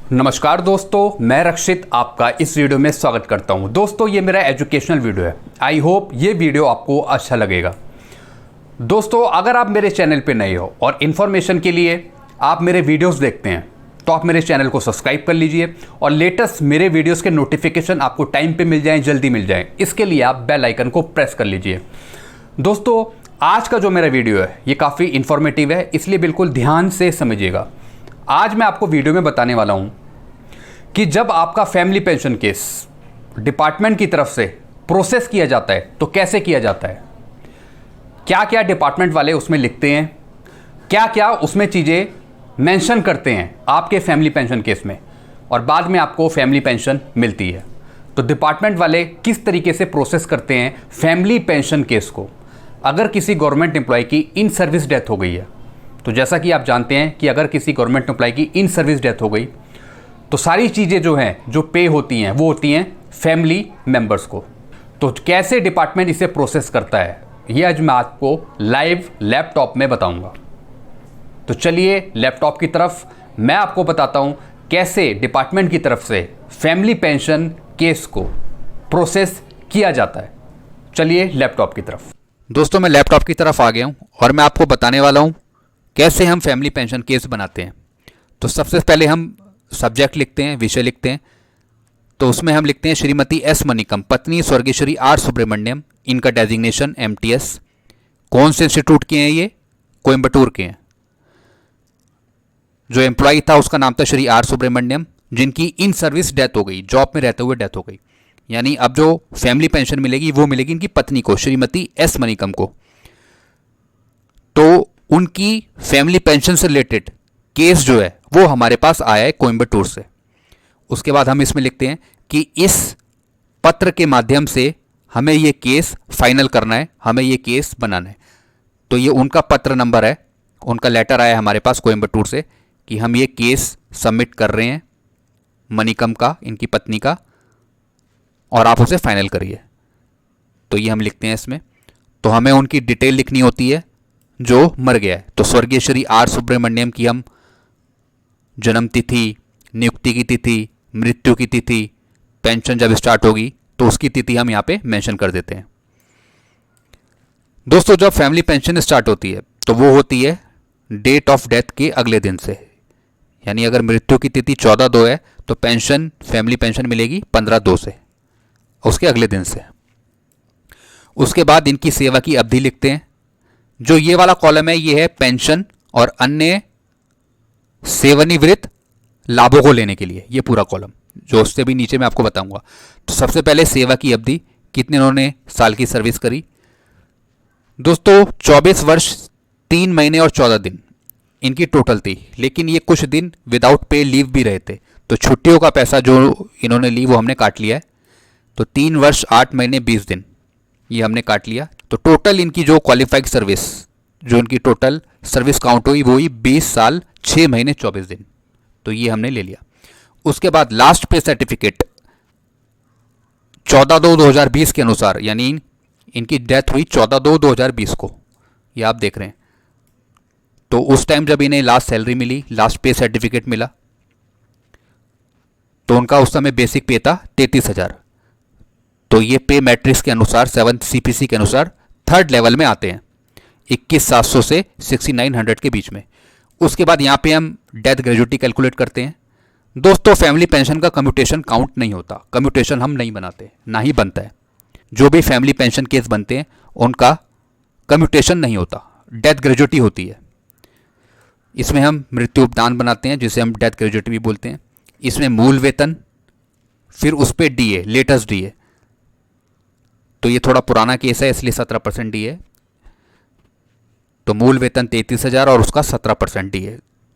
नमस्कार दोस्तों, मैं रक्षित आपका इस वीडियो में स्वागत करता हूं। दोस्तों, ये मेरा एजुकेशनल वीडियो है। आई होप ये वीडियो आपको अच्छा लगेगा। दोस्तों, अगर आप मेरे चैनल पे नए हो और इन्फॉर्मेशन के लिए आप मेरे वीडियोस देखते हैं तो आप मेरे चैनल को सब्सक्राइब कर लीजिए और लेटेस्ट मेरे वीडियोस के नोटिफिकेशन आपको टाइम पे मिल जाएं, जल्दी मिल जाएं। इसके लिए आप बेल आइकन को प्रेस कर लीजिए। दोस्तों, आज का जो मेरा वीडियो है ये काफ़ी इन्फॉर्मेटिव है, इसलिए बिल्कुल ध्यान से समझिएगा। आज मैं आपको वीडियो में बताने वाला हूं कि जब आपका फैमिली पेंशन केस डिपार्टमेंट की तरफ से प्रोसेस किया जाता है तो कैसे किया जाता है, क्या क्या डिपार्टमेंट वाले उसमें लिखते हैं, क्या क्या उसमें चीज़ें मेंशन करते हैं आपके फैमिली पेंशन केस में, और बाद में आपको फैमिली पेंशन मिलती है। तो डिपार्टमेंट वाले किस तरीके से प्रोसेस करते हैं फैमिली पेंशन केस को अगर किसी गवर्नमेंट एम्प्लॉय की इन सर्विस डेथ हो गई है। तो जैसा कि आप जानते हैं कि अगर किसी गवर्नमेंट एम्प्लॉय की इन सर्विस डेथ हो गई तो सारी चीज़ें जो हैं जो पे होती हैं वो होती हैं फैमिली मेंबर्स को। तो कैसे डिपार्टमेंट इसे प्रोसेस करता है ये आज मैं आपको लाइव लैपटॉप में बताऊंगा। तो चलिए लैपटॉप की तरफ, मैं आपको बताता हूं कैसे डिपार्टमेंट की तरफ से फैमिली पेंशन केस को प्रोसेस किया जाता है। चलिए लैपटॉप की तरफ। दोस्तों, मैं लैपटॉप की तरफ आ गया हूं और मैं आपको बताने वाला हूं कैसे हम फैमिली पेंशन केस बनाते हैं। तो सबसे पहले हम सब्जेक्ट लिखते हैं, विषय लिखते हैं। तो उसमें हम लिखते हैं श्रीमती एस मनिकम, पत्नी स्वर्गीय श्री आर सुब्रमण्यम, इनका डेजिग्नेशन एमटीएस। कौन से इंस्टीट्यूट के हैं ये? कोयम्बटूर के हैं। जो एम्प्लॉय था उसका नाम था श्री आर सुब्रमण्यम, जिनकी इन सर्विस डेथ हो गई, जॉब में रहते हुए डेथ हो गई। यानी अब जो फैमिली पेंशन मिलेगी वो मिलेगी इनकी पत्नी को, श्रीमती एस मनिकम को। तो उनकी फैमिली पेंशन से रिलेटेड केस जो है वो हमारे पास आया है कोयम्बटूर से। उसके बाद हम इसमें लिखते हैं कि इस पत्र के माध्यम से हमें ये केस फाइनल करना है, हमें ये केस बनाना है। तो ये उनका पत्र नंबर है, उनका लेटर आया हमारे पास कोयम्बटूर से कि हम ये केस सबमिट कर रहे हैं मनिकम का, इनकी पत्नी का, और आप उसे फाइनल करिए। तो ये हम लिखते हैं इसमें। तो हमें उनकी डिटेल लिखनी होती है जो मर गया है। तो स्वर्गीय श्री आर सुब्रमण्यम की हम जन्म तिथि, नियुक्ति की तिथि, मृत्यु की तिथि, पेंशन जब स्टार्ट होगी तो उसकी तिथि हम यहाँ पे मेंशन कर देते हैं। दोस्तों, जब फैमिली पेंशन स्टार्ट होती है तो वो होती है डेट ऑफ डेथ के अगले दिन से। यानी अगर मृत्यु की तिथि 14/2 है तो पेंशन, फैमिली पेंशन मिलेगी 15/2 से, उसके अगले दिन से। उसके बाद इनकी सेवा की अवधि लिखते हैं। जो ये वाला कॉलम है ये है पेंशन और अन्य सेवानिवृत्त लाभों को लेने के लिए, ये पूरा कॉलम, जो उससे भी नीचे मैं आपको बताऊंगा। तो सबसे पहले सेवा की अवधि, कितने उन्होंने साल की सर्विस करी। दोस्तों, 24 वर्ष 3 महीने और 14 दिन इनकी टोटल थी, लेकिन ये कुछ दिन विदाउट पे लीव भी रहे थे। तो छुट्टियों का पैसा जो इन्होंने ली वो हमने काट लिया है। तो 3 वर्ष 8 महीने 20 दिन ये हमने काट लिया। तो टोटल इनकी जो क्वालिफाइड सर्विस, जो इनकी टोटल सर्विस काउंट हुई वो हुई 20 साल 6 महीने 24 दिन। तो ये हमने ले लिया। उसके बाद लास्ट पे सर्टिफिकेट 14/2/2020 के अनुसार, यानी इनकी डेथ हुई 14/2/2020 को, ये आप देख रहे हैं। तो उस टाइम जब इन्हें लास्ट सैलरी मिली, लास्ट पे सर्टिफिकेट मिला, तो उनका उस समय बेसिक पे था 33,000। तो ये पे मैट्रिक्स के अनुसार 7 CPC के अनुसार थर्ड लेवल में आते हैं, 21,700 से 6,900 के बीच में। उसके बाद यहाँ पे हम डेथ ग्रेजुटी कैलकुलेट करते हैं। दोस्तों, फैमिली पेंशन का कम्यूटेशन काउंट नहीं होता, कम्यूटेशन हम नहीं बनाते, ना ही बनता है। जो भी फैमिली पेंशन केस बनते हैं उनका कम्यूटेशन नहीं होता, डेथ ग्रेजुटी होती है। इसमें हम मृत्यु उपदान बनाते हैं, जिसे हम डेथ ग्रेजुटी भी बोलते हैं। इसमें मूल वेतन, फिर उस पर DA, लेटेस्ट DA। तो ये थोड़ा पुराना केस है इसलिए 17% DA। तो मूल वेतन 33,000 और उसका 17% DA।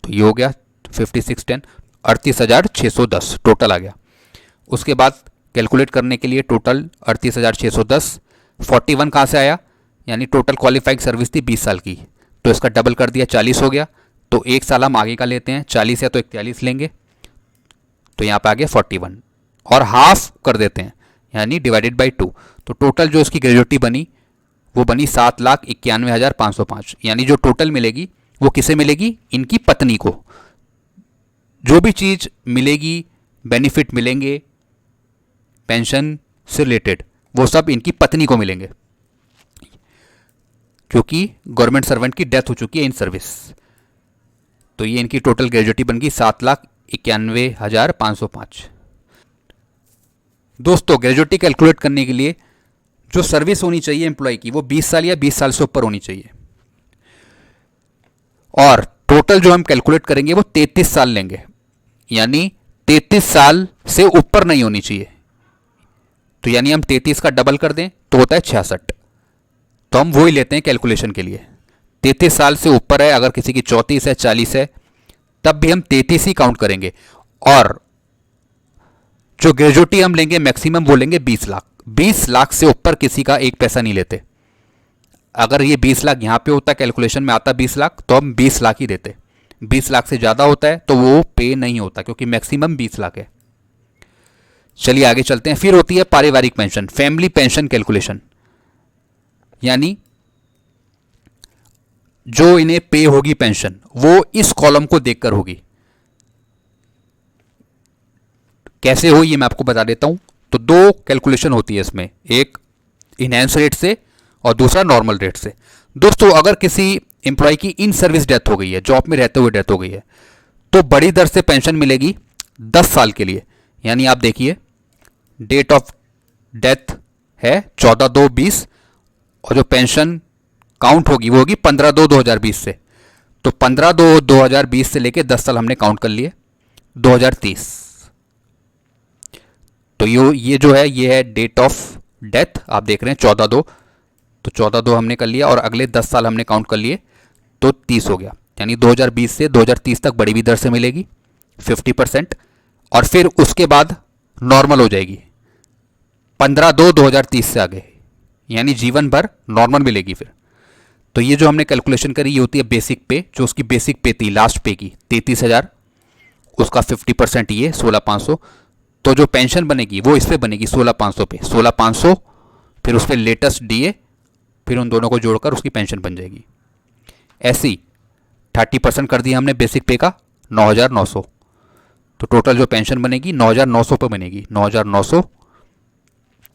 तो ये हो गया 5610, 38,610 टोटल आ गया। उसके बाद कैलकुलेट करने के लिए टोटल 38,610, 41 कहाँ से आया, यानी टोटल क्वालिफाइड सर्विस थी 20 साल की, तो इसका डबल कर दिया 40 हो गया। तो एक साल हम आगे का लेते हैं, 40 है तो 41 लेंगे, तो यहाँ पे आ गया 41, और हाफ कर देते हैं यानी डिवाइडेड बाई 2। तो टोटल जो इसकी ग्रेजुटी बनी वो बनी 7,91,505। यानी जो टोटल मिलेगी वो किसे मिलेगी, इनकी पत्नी को। जो भी चीज़ मिलेगी, बेनिफिट मिलेंगे पेंशन से रिलेटेड, वो सब इनकी पत्नी को मिलेंगे, क्योंकि गवर्नमेंट सर्वेंट की डेथ हो चुकी है इन सर्विस। तो ये इनकी टोटल ग्रेजुएटी बन गई 7,91,505। दोस्तों, ग्रेजुएटी कैलकुलेट करने के लिए जो सर्विस होनी चाहिए एम्प्लॉय की वो 20 साल या 20 साल से ऊपर होनी चाहिए, और टोटल जो हम कैलकुलेट करेंगे वो 33 साल लेंगे, यानी 33 साल से ऊपर नहीं होनी चाहिए। तो यानी हम 33 का डबल कर दें तो होता है 66, तो हम वही लेते हैं कैलकुलेशन के लिए। 33 साल से ऊपर है, अगर किसी की 34 है, 40 है, तब भी हम 33 ही काउंट करेंगे, और जो ग्रेजुएटी हम लेंगे मैक्सिमम वो लेंगे 20 लाख। 20 लाख से ऊपर किसी का एक पैसा नहीं लेते। अगर ये 20 लाख यहाँ पे होता, कैलकुलेशन में आता 20 लाख, तो हम 20 लाख ही देते। 20 लाख से ज़्यादा होता है तो वो पे नहीं होता, क्योंकि मैक्सिमम 20 लाख है। चलिए आगे चलते हैं। फिर होती है पारिवारिक पेंशन, फैमिली पेंशन कैलकुलेशन, यानी जो इन्हें पे होगी पेंशन वो इस कॉलम को देखकर होगी। कैसे हो ये मैं आपको बता देता हूं। तो दो कैलकुलेशन होती है इसमें, एक इनहैंस रेट से और दूसरा नॉर्मल रेट से। दोस्तों, अगर किसी एम्प्लॉय की इन सर्विस डेथ हो गई है, जॉब में रहते हुए डेथ हो गई है, तो बड़ी दर से पेंशन मिलेगी 10 साल के लिए। यानी आप देखिए, डेट ऑफ डेथ है 14/2/20, और जो पेंशन काउंट होगी वो होगी 15/2/2020 से। तो 15/2/2020 से लेके 10 साल हमने काउंट कर लिए 2030। तो ये जो है ये है डेट ऑफ डेथ, आप देख रहे हैं 14/2, तो 14/2 हमने कर लिया, और अगले 10 साल हमने काउंट कर लिए तो 30 हो गया। यानी 2020 से 2030 तक बड़ी भी दर से मिलेगी 50%, और फिर उसके बाद नॉर्मल हो जाएगी 15/2/2030 से आगे, यानी जीवन भर नॉर्मल मिलेगी फिर। तो ये जो हमने कैलकुलेशन करी ये होती है बेसिक पे, जो उसकी बेसिक पे थी लास्ट पे की 33,000, उसका 50% ये 16,500। तो जो पेंशन बनेगी वो इस पे बनेगी 16,500 पे, 16,500 फिर उस पर लेटेस्ट डीए, फिर उन दोनों को जोड़कर उसकी पेंशन बन जाएगी। ऐसी 30% कर दिया हमने बेसिक पे का 9,900। तो टोटल जो पेंशन बनेगी 9,900 पे बनेगी, 9,900,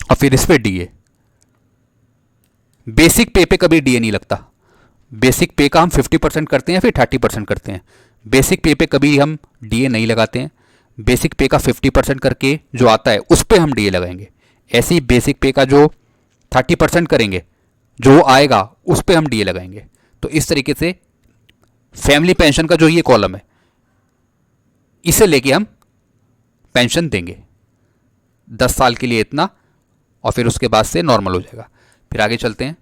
और फिर इस पे डीए। बेसिक पे पे कभी डीए नहीं लगता। बेसिक पे का हम 50% करते हैं, फिर 30% करते हैं। बेसिक पे पे कभी हम डीए नहीं लगाते हैं। बेसिक पे का 50% करके जो आता है उस पे हम डीए लगाएंगे। ऐसे ही बेसिक पे का जो 30% करेंगे, जो आएगा उस पे हम डीए लगाएंगे। तो इस तरीके से फैमिली पेंशन का जो ये कॉलम है, इसे लेके हम पेंशन देंगे 10 साल के लिए इतना, और फिर उसके बाद से नॉर्मल हो जाएगा। फिर आगे चलते हैं।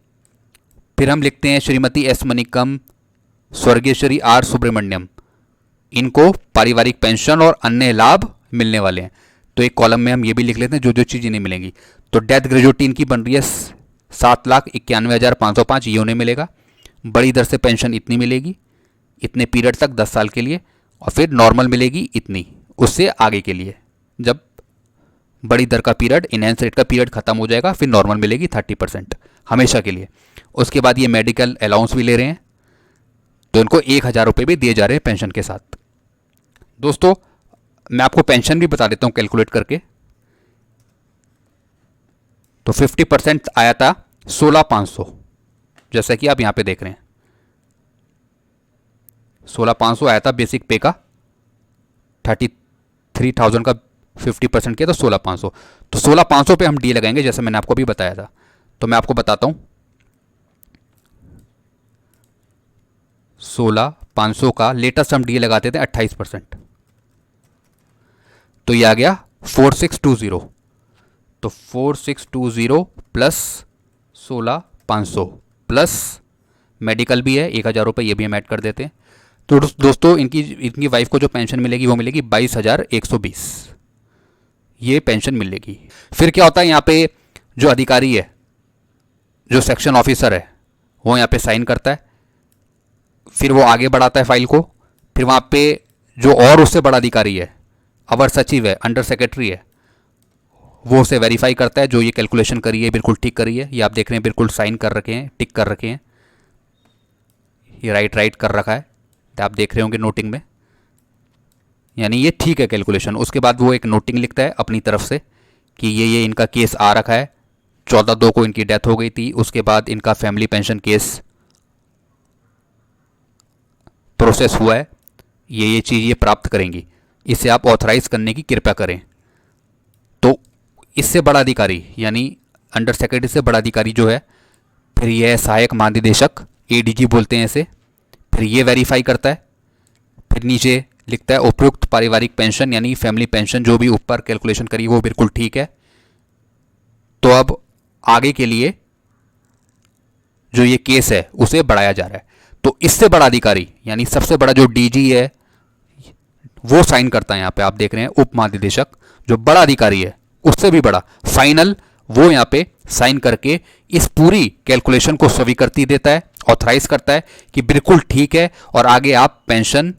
फिर हम लिखते हैं श्रीमती एस मनिकम, स्वर्गीय श्री आर सुब्रमण्यम, इनको पारिवारिक पेंशन और अन्य लाभ मिलने वाले हैं। तो एक कॉलम में हम ये भी लिख लेते हैं जो जो चीज़ इन्हें मिलेंगी। तो डेथ ग्रेजुएटी इनकी बन रही है 7,91,505, ये उन्हें मिलेगा। बड़ी दर से पेंशन इतनी मिलेगी, इतने पीरियड तक 10 साल के लिए, और फिर नॉर्मल मिलेगी इतनी उससे आगे के लिए। जब बड़ी दर का पीरियड, इनहैंस रेट का पीरियड खत्म हो जाएगा, फिर नॉर्मल मिलेगी 30% हमेशा के लिए। उसके बाद ये मेडिकल अलाउंस भी ले रहे हैं, तो इनको 1,000 रुपये भी दिए जा रहे हैं पेंशन के साथ। दोस्तों, मैं आपको पेंशन भी बता देता हूँ कैलकुलेट करके। तो 50% आया था 16,500, जैसा कि आप यहाँ पे देख रहे हैं 16,500 आया था बेसिक पे का। 33,000 का 50% किया तो 16,500। तो 16,500 पे हम डी लगाएंगे, जैसे मैंने आपको अभी बताया था। तो मैं आपको बताता हूँ, 16,500 का लेटेस्ट हम डी लगाते थे 28%, तो ये आ गया 4,620। तो 4,620 प्लस 16,500 प्लस मेडिकल भी है 1,000 रुपये, ये भी हम ऐड कर देते हैं। तो दोस्तों, इनकी वाइफ को जो पेंशन मिलेगी वो मिलेगी 22,120, ये पेंशन मिलेगी। फिर क्या होता है, यहाँ पे जो अधिकारी है, जो सेक्शन ऑफिसर है, वो यहाँ पे साइन करता है, फिर वो आगे बढ़ाता है फाइल को। फिर वहाँ पे जो और उससे बड़ा अधिकारी है, अवर सचिव है, अंडर सेक्रेटरी है, वो उसे वेरीफाई करता है, जो ये कैलकुलेशन करी है बिल्कुल ठीक करी है। ये आप देख रहे हैं बिल्कुल साइन कर रखे हैं, टिक कर रखे हैं, ये राइट कर रखा है, तो आप देख रहे होंगे नोटिंग में। यानी ये ठीक है कैलकुलेशन। उसके बाद वो एक नोटिंग लिखता है अपनी तरफ से कि ये इनका केस आ रखा है, 14/2 को इनकी डेथ हो गई थी, उसके बाद इनका फैमिली पेंशन केस प्रोसेस हुआ है, ये चीज़ ये प्राप्त करेंगी, इसे आप ऑथराइज करने की कृपया करें। तो इससे बड़ा अधिकारी यानी अंडर सेक्रेटरी से बड़ा अधिकारी जो है, फिर यह है सहायक महानिदेशक, एडीजी बोलते हैं इसे, फिर ये वेरीफाई करता है, फिर नीचे लिखता है उपयुक्त पारिवारिक पेंशन यानी फैमिली पेंशन जो भी ऊपर कैलकुलेशन करी वो बिल्कुल ठीक है। तो अब आगे के लिए जो ये केस है उसे बढ़ाया जा रहा है। तो इससे बड़ा अधिकारी यानी सबसे बड़ा जो डीजी है वो साइन करता है। यहाँ पे आप देख रहे हैं उप महानिदेशक, जो बड़ा अधिकारी है उससे भी बड़ा फाइनल, वो यहाँ पे साइन करके इस पूरी कैलकुलेशन को स्वीकृति देता है, ऑथराइज करता है कि बिल्कुल ठीक है और आगे आप पेंशन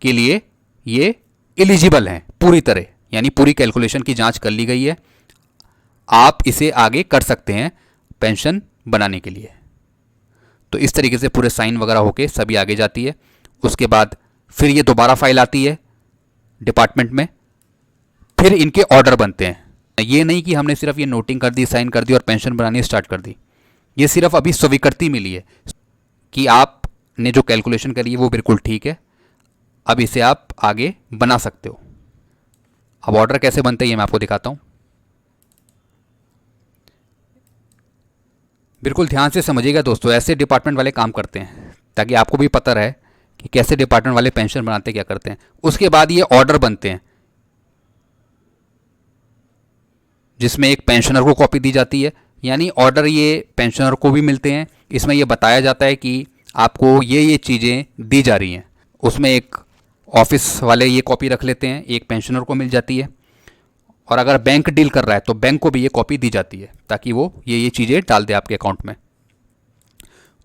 के लिए ये एलिजिबल हैं पूरी तरह, यानी पूरी कैलकुलेशन की जांच कर ली गई है, आप इसे आगे कर सकते हैं पेंशन बनाने के लिए। तो इस तरीके से पूरे साइन वगैरह होके सभी आगे जाती है। उसके बाद फिर ये दोबारा फाइल आती है डिपार्टमेंट में, फिर इनके ऑर्डर बनते हैं। ये नहीं कि हमने सिर्फ ये नोटिंग कर दी, साइन कर दी और पेंशन बनानी स्टार्ट कर दी, ये सिर्फ अभी स्वीकृति मिली है कि आपने जो कैलकुलेशन करी है वो बिल्कुल ठीक है, अब इसे आप आगे बना सकते हो। अब ऑर्डर कैसे बनते हैं ये मैं आपको दिखाता हूं। बिल्कुल ध्यान से समझिएगा दोस्तों, ऐसे डिपार्टमेंट वाले काम करते हैं ताकि आपको भी पता रहे कि कैसे डिपार्टमेंट वाले पेंशन बनाते क्या करते हैं। उसके बाद ये ऑर्डर बनते हैं जिसमें एक पेंशनर को कॉपी दी जाती है, यानी ऑर्डर ये पेंशनर को भी मिलते हैं। इसमें ये बताया जाता है कि आपको ये चीज़ें दी जा रही हैं। उसमें एक ऑफिस वाले ये कॉपी रख लेते हैं, एक पेंशनर को मिल जाती है, और अगर बैंक डील कर रहा है तो बैंक को भी ये कॉपी दी जाती है ताकि वो ये चीज़ें डाल दे आपके अकाउंट में।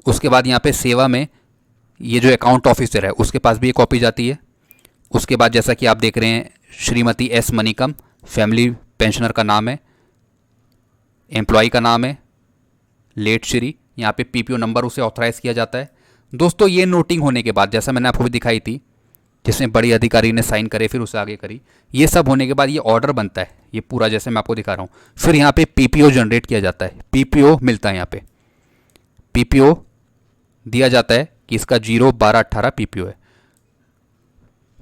उसके बाद यहाँ पे सेवा में ये जो अकाउंट ऑफिसर है उसके पास भी ये कॉपी जाती है। उसके बाद जैसा कि आप देख रहे हैं Shrimati S Manickam, family pensioner का नाम है, एम्प्लॉय का नाम है लेट श्री, यहाँ पे पीपीओ नंबर उसे ऑथराइज़ किया जाता है। दोस्तों ये नोटिंग होने के बाद, जैसा मैंने आपको भी दिखाई थी जिसमें बड़ी अधिकारी ने साइन करे फिर उसे आगे करी, ये सब होने के बाद ये ऑर्डर बनता है, ये पूरा जैसे मैं आपको दिखा रहा हूँ। फिर यहाँ पे पीपीओ जनरेट किया जाता है, पीपीओ मिलता है, यहाँ पे पीपीओ दिया जाता है कि इसका 0/12/18 पीपीओ है।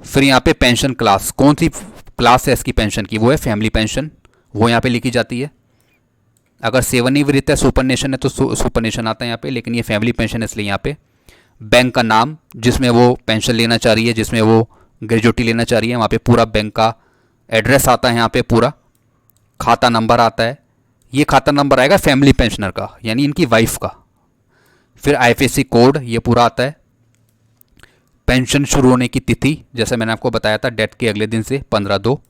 फिर यहाँ पे पेंशन क्लास, कौन सी क्लास है इसकी पेंशन की, वो है फैमिली पेंशन, वो यहाँ पे लिखी जाती है। अगर सेवानिवृत्त है, सुपरनेशन है तो सुपरनेशन आता है यहाँ पे, लेकिन ये फैमिली पेंशन है इसलिए यहाँ पे बैंक का नाम जिसमें वो पेंशन लेना चाह रही है, जिसमें वो ग्रेजुएटी लेना चाह रही है, वहाँ पे पूरा बैंक का एड्रेस आता है, यहाँ पे पूरा खाता नंबर आता है। ये खाता नंबर आएगा फैमिली पेंशनर का यानी इनकी वाइफ का। फिर आईएफएससी कोड ये पूरा आता है। पेंशन शुरू होने की तिथि जैसे मैंने आपको बताया था डेथ के अगले दिन से 15/2।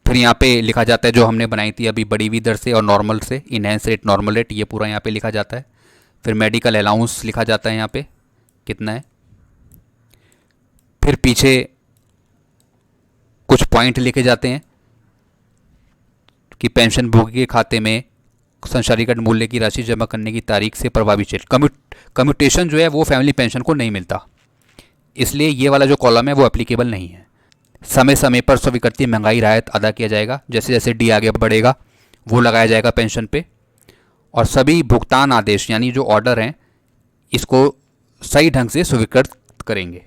फिर यहाँ पे लिखा जाता है जो हमने बनाई थी अभी बड़ी हुई दर से और नॉर्मल से, इनहेंस रेट, नॉर्मल रेट, ये पूरा यहाँ पे लिखा जाता है। फिर मेडिकल अलाउंस लिखा जाता है यहाँ पे कितना है। फिर पीछे कुछ पॉइंट लिखे जाते हैं कि पेंशन भोगी के खाते में संचारीकरण मूल्य की राशि जमा करने की तारीख से प्रभावी क्षेत्र कम्यूटेशन जो है वो फैमिली पेंशन को नहीं मिलता, इसलिए ये वाला जो कॉलम है वो एप्लीकेबल नहीं है। समय समय पर स्वीकृति महंगाई राहत अदा किया जाएगा, जैसे जैसे डी आगे बढ़ेगा वो लगाया जाएगा पेंशन पे। और सभी भुगतान आदेश यानी जो ऑर्डर हैं इसको सही ढंग से स्वीकृत करेंगे।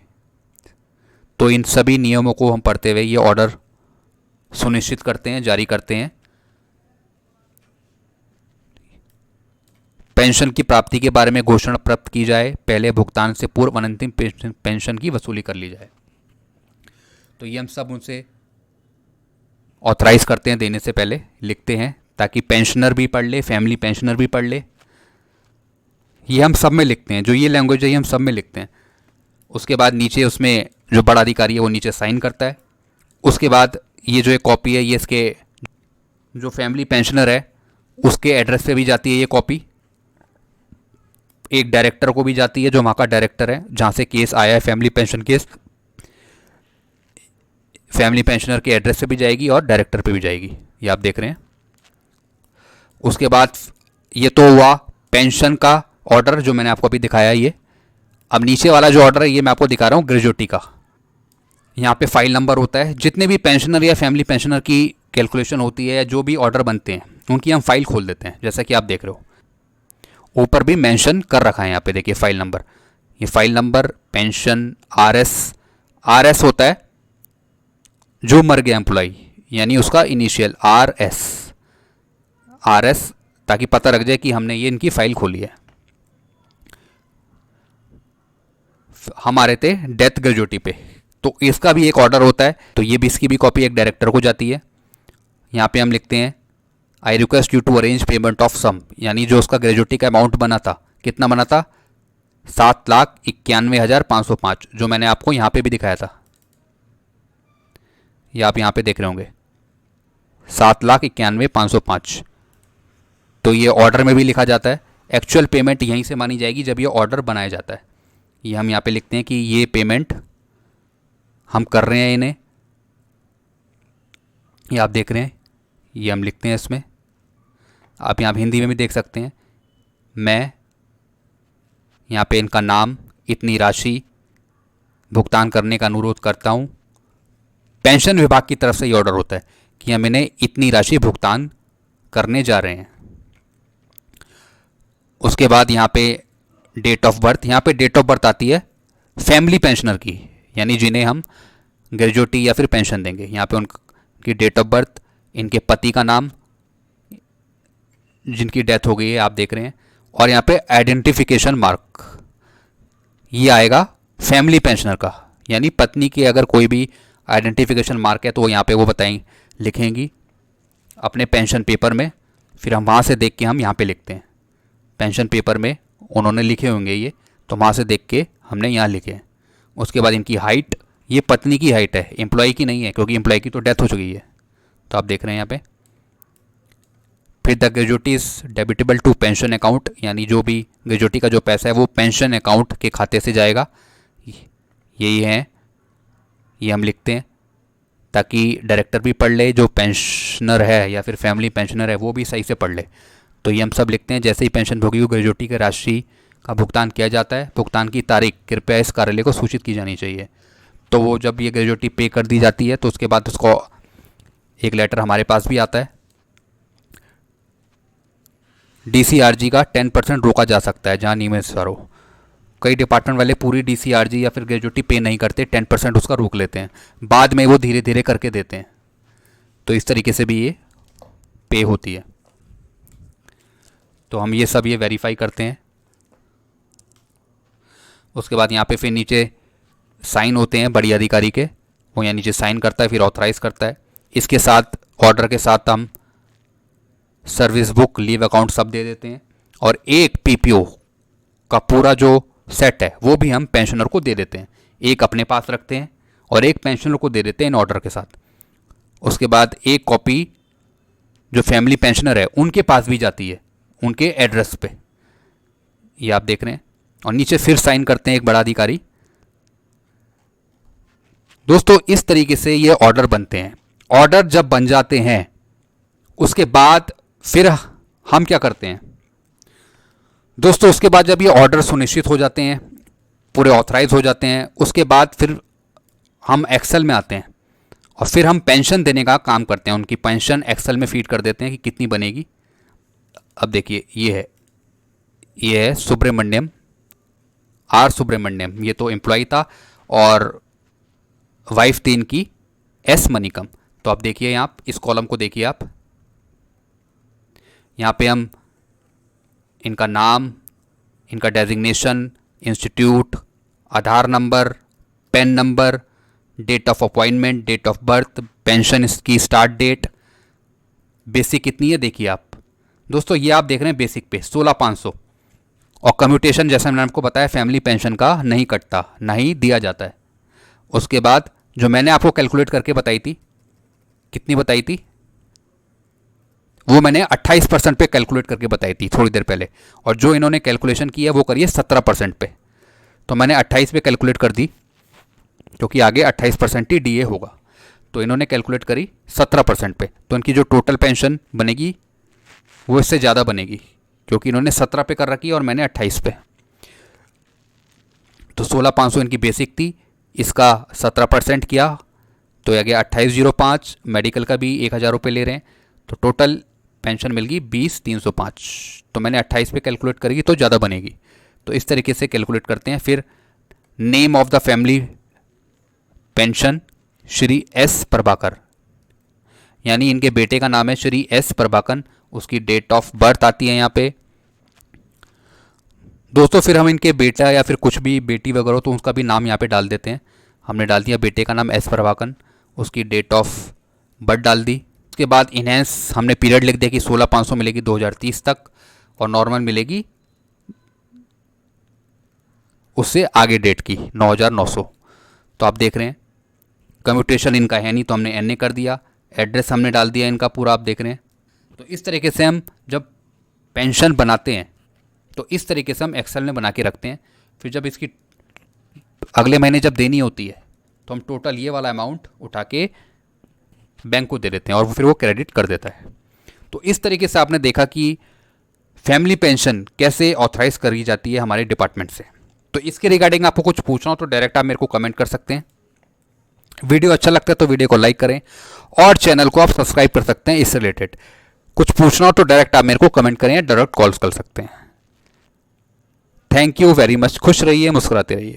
तो इन सभी नियमों को हम पढ़ते हुए ये ऑर्डर सुनिश्चित करते हैं, जारी करते हैं। पेंशन की प्राप्ति के बारे में घोषणा प्राप्त की जाए, पहले भुगतान से पूर्व अनंतिम पेंशन की वसूली कर ली जाए। तो ये हम सब उनसे ऑथराइज करते हैं देने से पहले, लिखते हैं ताकि पेंशनर भी पढ़ ले, फैमिली पेंशनर भी पढ़ ले। ये हम सब में लिखते हैं, जो ये लैंग्वेज है ये हम सब में लिखते हैं। उसके बाद नीचे उसमें जो बड़ा अधिकारी है वो नीचे साइन करता है। उसके बाद ये जो एक कॉपी है ये इसके जो फैमिली पेंशनर है उसके एड्रेस पे भी जाती है ये कॉपी, एक डायरेक्टर को भी जाती है जो वहाँ का डायरेक्टर है जहाँ से केस आया है family pension case, family pensioner के एड्रेस पे भी जाएगी और डायरेक्टर पे भी जाएगी, ये आप देख रहे हैं। उसके बाद ये तो हुआ पेंशन का ऑर्डर जो मैंने आपको अभी दिखाया ये। अब नीचे वाला जो ऑर्डर है ये मैं आपको दिखा रहा हूँ ग्रेजुएटी का। यहाँ पे फाइल नंबर होता है, जितने भी पेंशनर या फैमिली पेंशनर की कैलकुलेशन होती है या जो भी ऑर्डर बनते हैं उनकी हम फाइल खोल देते हैं, जैसा कि आप देख रहे हो ऊपर भी मेंशन कर रखा है। यहाँ पे देखिए फाइल नंबर, ये फाइल नंबर पेंशन आरएस होता है जो मर गया एम्प्लॉय, यानी उसका इनिशियल आरएस, ताकि पता लग जाए कि हमने ये इनकी फाइल खोली है। हम आ रहे थे डेथ ग्रेजुएटी पे, तो इसका भी एक ऑर्डर होता है, तो ये भी इसकी भी कॉपी एक डायरेक्टर को जाती है। यहाँ पे हम लिखते हैं I request you to arrange payment of sum, यानी जो उसका ग्रेजुएटी का अमाउंट बना था, कितना बना था 7,91,505, जो मैंने आपको यहाँ पे भी दिखाया था, ये आप यहाँ पे देख रहे होंगे 7,91,505। तो ये ऑर्डर में भी लिखा जाता है। एक्चुअल पेमेंट यहीं से मानी जाएगी जब ये ऑर्डर बनाया जाता है। ये हम यहाँ पे लिखते हैं कि ये पेमेंट हम कर रहे हैं इन्हें, ये आप देख रहे हैं, ये हम लिखते हैं इसमें। आप यहाँ हिंदी में भी देख सकते हैं। मैं यहाँ पे इनका नाम, इतनी राशि भुगतान करने का अनुरोध करता हूँ। पेंशन विभाग की तरफ से ये ऑर्डर होता है कि हम इन्हें इतनी राशि भुगतान करने जा रहे हैं। उसके बाद यहाँ पे डेट ऑफ बर्थ, यहाँ पे डेट ऑफ बर्थ आती है फैमिली पेंशनर की, यानी जिन्हें हम ग्रेजुएटी या फिर पेंशन देंगे। यहाँ पे उनकी डेट ऑफ बर्थ, इनके पति का नाम जिनकी डेथ हो गई है आप देख रहे हैं, और यहाँ पे आइडेंटिफिकेशन मार्क ये आएगा फैमिली पेंशनर का, यानी पत्नी की अगर कोई भी आइडेंटिफिकेशन मार्क है तो यहाँ पे वो बताएंगे, लिखेंगी अपने पेंशन पेपर में। फिर हम वहाँ से देख के हम यहाँ पे लिखते हैं, पेंशन पेपर में उन्होंने लिखे होंगे ये, तो वहाँ से देख के हमने यहाँ लिखे हैं। उसके बाद इनकी हाइट, ये पत्नी की हाइट है, एम्प्लॉय की नहीं है, क्योंकि एम्प्लॉय की तो डेथ हो चुकी है, तो आप देख रहे हैं यहाँ पे। फिर the gratuity is debitable to pension account, यानी जो भी ग्रेजुएटी का जो पैसा है वो पेंशन अकाउंट के खाते से जाएगा। यही है, ये हम लिखते हैं ताकि डायरेक्टर भी पढ़ ले, जो पेंशनर है या फिर फैमिली पेंशनर है वो भी सही से पढ़ ले। तो ये हम सब लिखते हैं। जैसे ही पेंशन भोगी ग्रेजुएटी की राशि का भुगतान किया जाता है, भुगतान की तारीख कृपया इस कार्यालय को सूचित की जानी चाहिए। तो वो जब ये ग्रेजुएटी पे कर दी जाती है तो उसके बाद उसको एक लेटर हमारे पास भी आता है, DCRG का 10% रोका जा सकता है जहाँ नियमानुसार हो। कई डिपार्टमेंट वाले पूरी DCRG या फिर ग्रेजुएटी पे नहीं करते, 10% उसका रोक लेते हैं, बाद में वो धीरे धीरे करके देते हैं। तो इस तरीके से भी ये पे होती है। तो हम ये सब ये वेरीफाई करते हैं। उसके बाद यहाँ पे फिर नीचे साइन होते हैं बड़ी अधिकारी के, वो यहाँ नीचे साइन करता है, फिर ऑथराइज़ करता है। इसके साथ ऑर्डर के साथ हम सर्विस बुक, लीव अकाउंट सब दे देते हैं, और एक PPO का पूरा जो सेट है वो भी हम पेंशनर को दे देते हैं। एक अपने पास रखते हैं और एक पेंशनर को दे देते हैं इन ऑर्डर के साथ। उसके बाद एक कॉपी जो फैमिली पेंशनर है उनके पास भी जाती है, उनके एड्रेस पे, ये आप देख रहे हैं। और नीचे फिर साइन करते हैं एक बड़ा अधिकारी। दोस्तों इस तरीके से ये ऑर्डर बनते हैं। ऑर्डर जब बन जाते हैं उसके बाद फिर हम क्या करते हैं दोस्तों, उसके बाद जब ये ऑर्डर सुनिश्चित हो जाते हैं, पूरे ऑथराइज हो जाते हैं, उसके बाद फिर हम एक्सेल में आते हैं और फिर हम पेंशन देने का काम करते हैं। उनकी पेंशन एक्सेल में फीड कर देते हैं कि कितनी बनेगी। अब देखिए ये है सुब्रमण्यम, R सुब्रमण्यम, ये तो एम्प्लॉय था, और वाइफ थी इनकी S मनिकम। तो आप देखिए यहाँ इस कॉलम को देखिए आप, यहाँ पे हम इनका नाम, इनका designation, institute, Aadhaar number, PAN number, date of appointment, date of birth, pension की स्टार्ट डेट, बेसिक कितनी है देखिए आप दोस्तों, ये आप देख रहे हैं बेसिक पे 16,500, और कम्यूटेशन जैसा मैंने आपको बताया फैमिली पेंशन का नहीं कटता, ना ही दिया जाता है। उसके बाद जो मैंने आपको कैलकुलेट करके बताई थी, कितनी बताई थी, वो मैंने 28% पे कैलकुलेट करके बताई थी थोड़ी देर पहले, और जो इन्होंने कैलकुलेशन की है वो करिए 17% पे। तो मैंने 28 पे कैलकुलेट कर दी क्योंकि आगे 28% ही DA होगा, तो इन्होंने कैलकुलेट करी 17% पे। तो इनकी जो टोटल पेंशन बनेगी वो इससे ज़्यादा बनेगी, क्योंकि इन्होंने 17 पे कर रखी है और मैंने 28 पे। तो 16,500 इनकी बेसिक थी, इसका 17% किया तो आ गया 2805। मेडिकल का भी 1,000 रुपये ले रहे हैं, तो टोटल पेंशन मिल गई 20,305। तो मैंने 28 पे कैलकुलेट करेगी तो ज़्यादा बनेगी, तो इस तरीके से कैलकुलेट करते हैं। फिर name of the family pension Shri S Prabhakar, यानी इनके बेटे का नाम है श्री एस प्रभाकर, उसकी डेट ऑफ बर्थ आती है यहाँ पे दोस्तों। फिर हम इनके बेटा या फिर कुछ भी बेटी वगैरह हो तो उसका भी नाम यहाँ पे डाल देते हैं। हमने डाल दिया बेटे का नाम एस प्रभाकर, उसकी डेट ऑफ बर्थ डाल दी। उसके बाद इनहेंस हमने पीरियड लिख दिया कि 16,500 मिलेगी 2030 तक और नॉर्मल मिलेगी उससे आगे डेट की 9,900। तो आप देख रहे हैं कम्यूटेशन इनका है नहीं तो हमने एन ए कर दिया, एड्रेस हमने डाल दिया इनका पूरा, आप देख रहे हैं। तो इस तरीके से हम जब पेंशन बनाते हैं तो इस तरीके से हम एक्सेल में बना के रखते हैं। फिर जब इसकी अगले महीने जब देनी होती है तो हम टोटल ये वाला अमाउंट उठा के बैंक को दे देते हैं और फिर वो क्रेडिट कर देता है। तो इस तरीके से आपने देखा कि फैमिली पेंशन कैसे ऑथराइज करी जाती है हमारे डिपार्टमेंट से। तो इसके रिगार्डिंग आपको कुछ पूछना हो तो डायरेक्ट आप मेरे को कमेंट कर सकते हैं। वीडियो अच्छा लगता है तो वीडियो को लाइक करें और चैनल को आप सब्सक्राइब कर सकते हैं। इससे रिलेटेड कुछ पूछना हो तो डायरेक्ट आप मेरे को कमेंट करें या डायरेक्ट कॉल्स कर सकते हैं। Thank you very much. खुश रहिए, मुस्कुराते रहिए।